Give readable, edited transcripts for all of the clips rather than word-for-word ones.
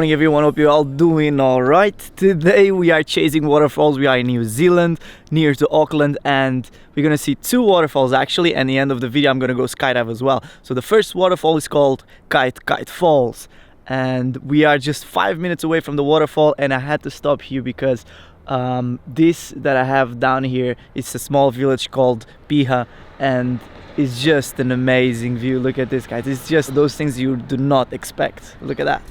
morning everyone, hope you're all doing alright. Today we are chasing waterfalls. We are in New Zealand, near to Auckland, and we're gonna see two waterfalls actually, and at the end of the video I'm gonna go skydive as well. So the first waterfall is called Kite Kite Falls, and we are just 5 minutes away from the waterfall, and I had to stop here because this that I have down here, it's a small village called Piha, and it's just an amazing view. Look at this, guys. It's just those things you do not expect. Look at that.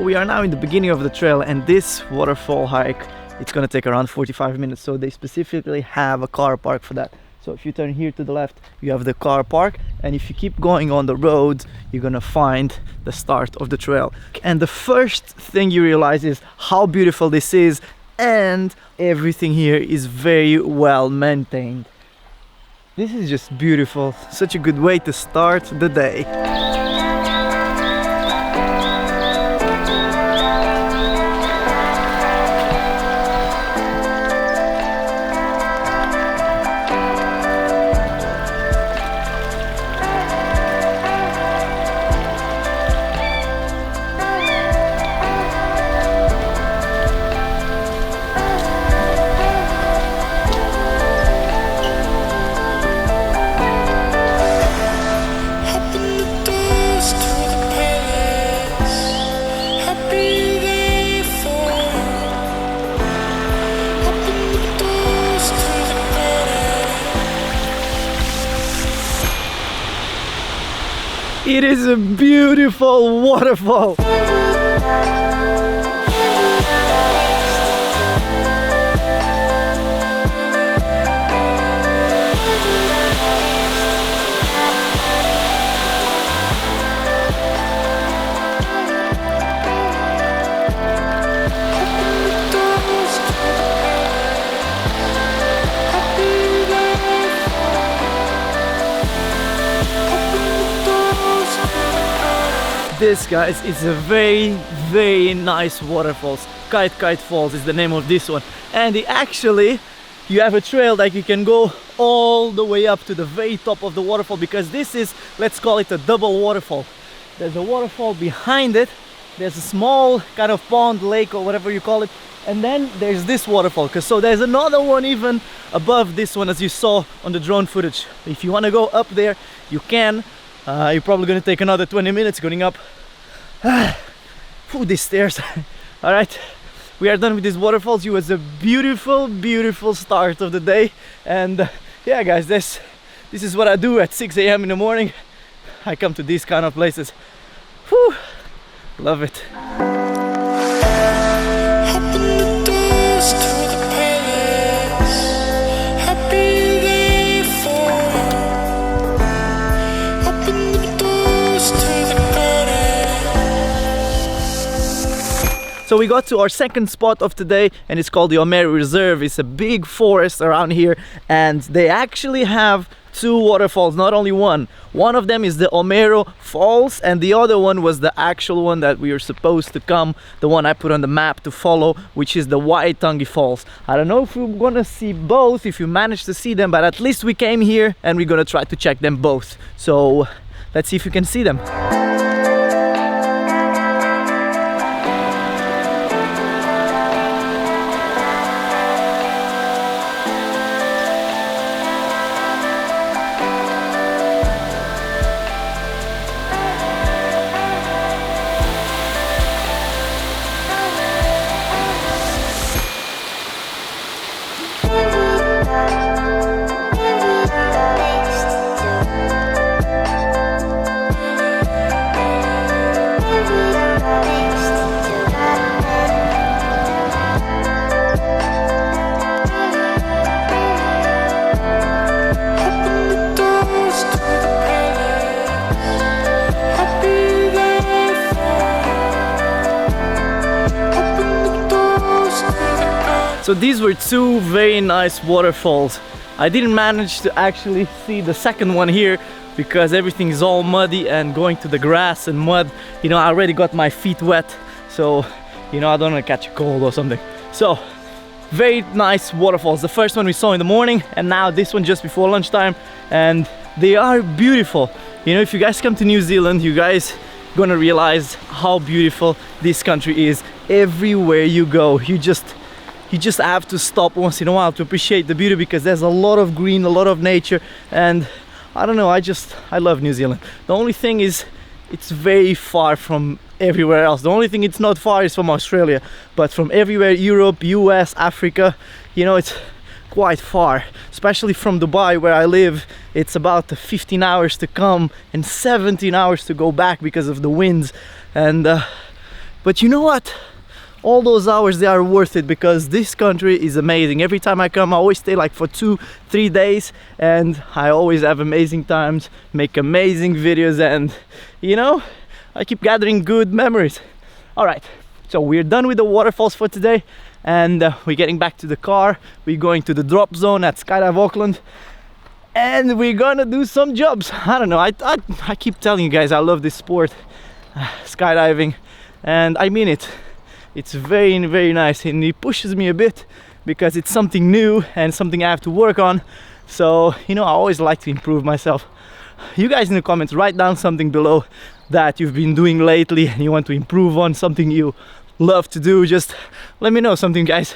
We are now in the beginning of the trail, and this waterfall hike, it's gonna take around 45 minutes. So they specifically have a car park for that. So if you turn here to the left, you have the car park, and if you keep going on the road, you're gonna find the start of the trail. And the first thing you realize is how beautiful this is, and everything here is very well maintained. This is just beautiful. Such a good way to start the day. It is a beautiful waterfall. This, guys, is a very nice waterfall. Kite Kite Falls is the name of this one, and you have a trail that you can go all the way up to the very top of the waterfall, because this is, let's call it a double waterfall. There's a waterfall behind it, there's a small kind of pond, lake, or whatever you call it, and then there's this waterfall. So there's another one even above this one, as you saw on the drone footage. If you want to go up there, you can. You're probably going to take another 20 minutes going up these stairs. All right, we are done with these waterfalls. It was a beautiful start of the day, and yeah, guys, this is what I do at 6 a.m. in the morning. I come to these kind of places. Whew, love it. So we got to our second spot of today, and it's called the Omeru Reserve. It's a big forest around here, and they actually have two waterfalls, not only one. One of them is the Omeru Falls, and the other one was the actual one that we were supposed to come, the one I put on the map to follow, which is the Waitangi Falls. I don't know if we're gonna see both, if you manage to see them, but at least we came here and we're gonna try to check them both. So let's see if we can see them. So these were two very nice waterfalls. I didn't manage to actually see the second one here because everything is all muddy, and going to the grass and mud, you know, I already got my feet wet, so you know, I don't want to catch a cold or something. So very nice waterfalls. The first one we saw in the morning, and now this one just before lunchtime, and they are beautiful. You know, if you guys come to New Zealand, you guys gonna realize how beautiful this country is. Everywhere you go, you just have to stop once in a while to appreciate the beauty, because there's a lot of green, a lot of nature, and I don't know, I love New Zealand. The only thing is, it's very far from everywhere else. The only thing it's not far is from Australia, but from everywhere, Europe, US, Africa, you know, it's quite far. Especially from Dubai, where I live, it's about 15 hours to come and 17 hours to go back because of the winds. And but you know what? All those hours, they are worth it, because this country is amazing. Every time I come, I always stay like for 2-3 days, and I always have amazing times, make amazing videos, and you know, I keep gathering good memories. All right, so we're done with the waterfalls for today, and we're getting back to the car. We're going to the drop zone at Skydive Auckland, and we're gonna do some jumps. I don't know, I keep telling you guys I love this sport, skydiving, and I mean it. It's very, very nice, and it pushes me a bit because it's something new and something I have to work on. So, you know, I always like to improve myself. You guys in the comments, write down something below that you've been doing lately and you want to improve on, something you love to do. Just let me know something, guys.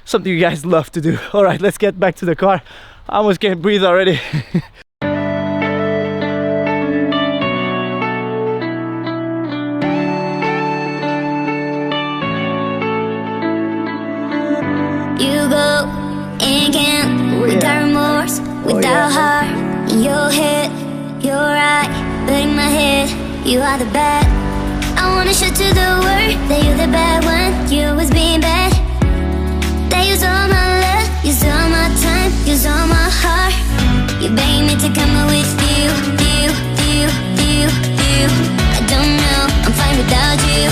Something you guys love to do. All right, let's get back to the car. I almost can't breathe already. You go and can't without remorse, without heart. In your head, you're right, but in my head, you are the bad. I wanna show to the world that you're the bad one. You always being bad. That use all my love, use all my time, use all my heart. You beg me to come with you. I don't know, I'm fine without you.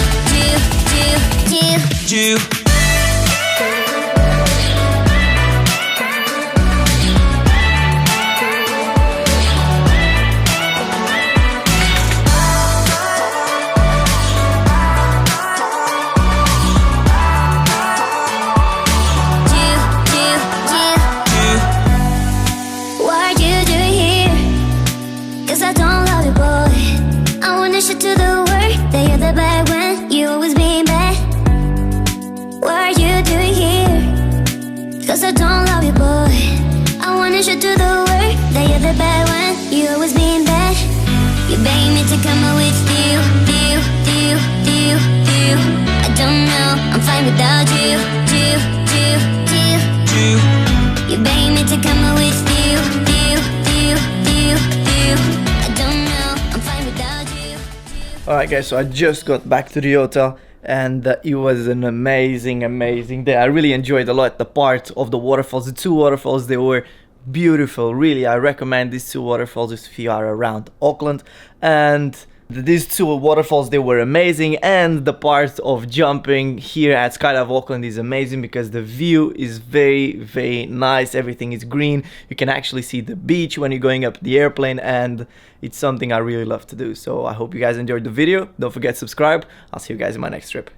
I don't love you, boy. I wanna show to the world that you're the bad one. You always being bad. You beg me to come with you. I don't know, I'm fine without you. You beg me to come with you. I don't know, I'm fine without you. Alright guys, so I just got back to the hotel, and it was an amazing day. I really enjoyed a lot the part of the waterfalls. The two waterfalls, they were beautiful. Really, I recommend these two waterfalls if you are around Auckland. And these two waterfalls, they were amazing, and the part of jumping here at Skydive Auckland is amazing because the view is very nice. Everything is green. You can actually see the beach when you're going up the airplane, and it's something I really love to do. So I hope you guys enjoyed the video. Don't forget to subscribe. I'll see you guys in my next trip.